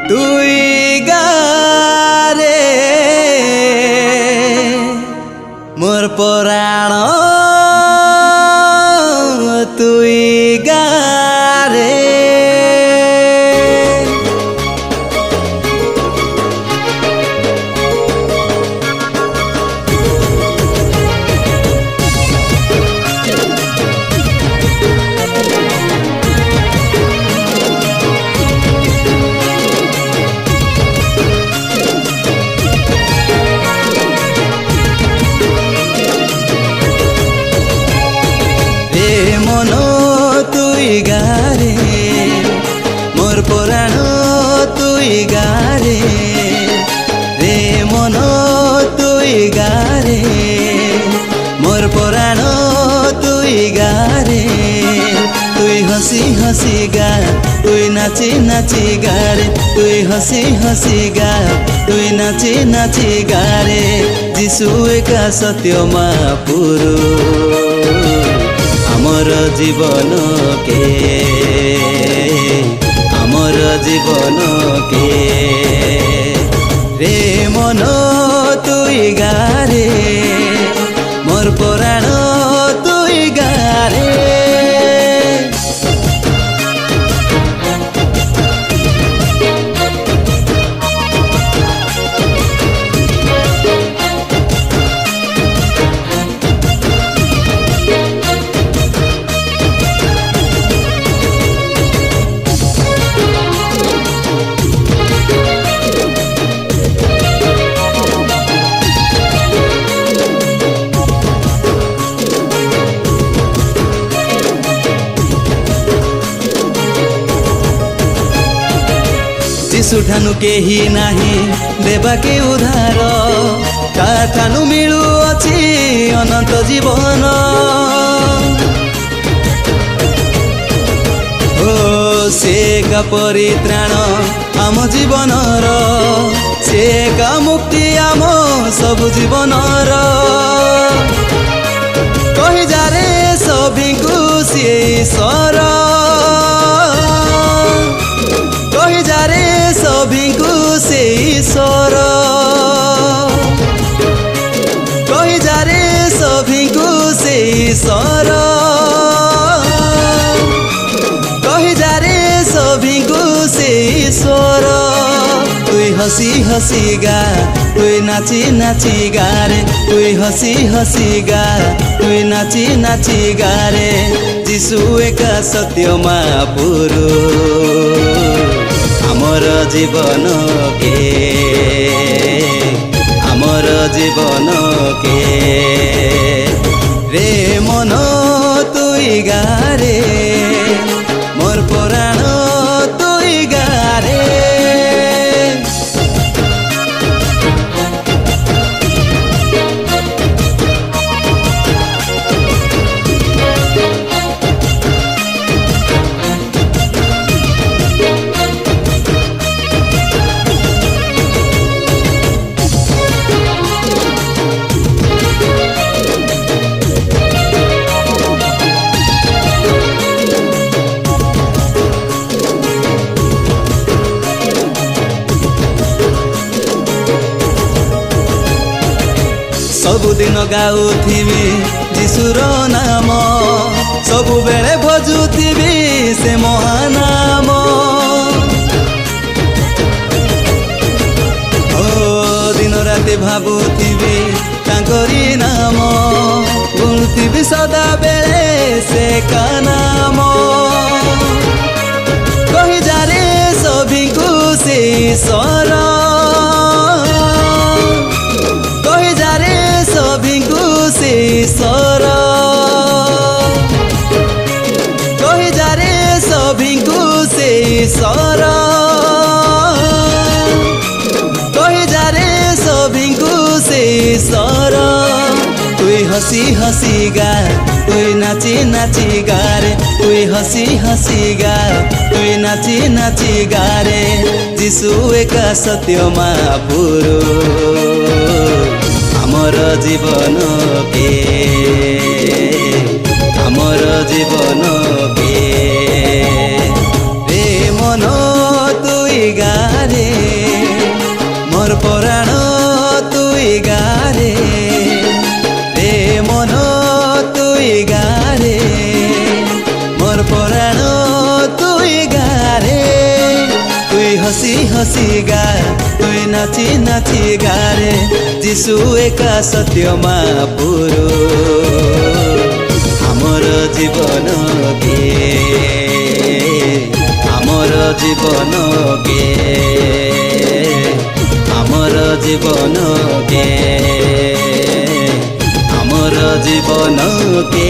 तुई गारे मोर पराण तुई गारे तुई गारे मोर पराण तुई गारे रे मन तुई गारे मोर पराण तुई गारे तुई हसी हसी गा तुई नाची नाची गारे तुई हसी हसी गा तुई नाची नाची गारे जीशु एका सत्य महापुरु आमर जीवन के आमर जीवन के रे मन तुई गारे मोर पराण तुई गारे जीशु ठानु केही नाही देवा के उधार ता ठानु मिलु अछि अनंत जीवन ओ से का परित्राण आम जीवनर से का मुक्ति आम सब जीवनर कहि जारे सभिंकु से ईश्वर कहि जारे सभिंकु से ईश्वर कहि जारे सभिंकु से ईश्वर कहि जारे सभिंकु से ईश्वर तुई हसी हसी गा तुई नाची नाची गारे तुई हसी हसी गा तुई नाची नाची गारे जीशु एका सत्य महापुरु आमर जीवन के आमर जीवन के रे मन तुई गारे मोर पराण तुई गारे सबुदिन गाउथिबी जीशुर नाम सबु बेले भजुथिबी से महानाम ओ दिन राति भाबुथिबी तांकरी नाम गुणुथिबी सदा बेले से का नाम कहि जारे सभिंकु से ईश्वर कहि जारे सभिंकु से ईश्वर कहि जारे सभिंकु से ईश्वर कहि जारे सभिंकु से ईश्वर तुई हसी हसी गा तुई नाची नाची गारे तुई हसी हसी गा तुई नाची नाची गारे जीशु एका सत्य महापुरु आमर जीवन के आमर जीवन के रे मन तुई गारे हसी हसी गा तुई नाची नाची गा रे जीशु एका सत्य महापुरु आमर जीवन के आमर जीवन के आमर जीवन के आमर जीवन के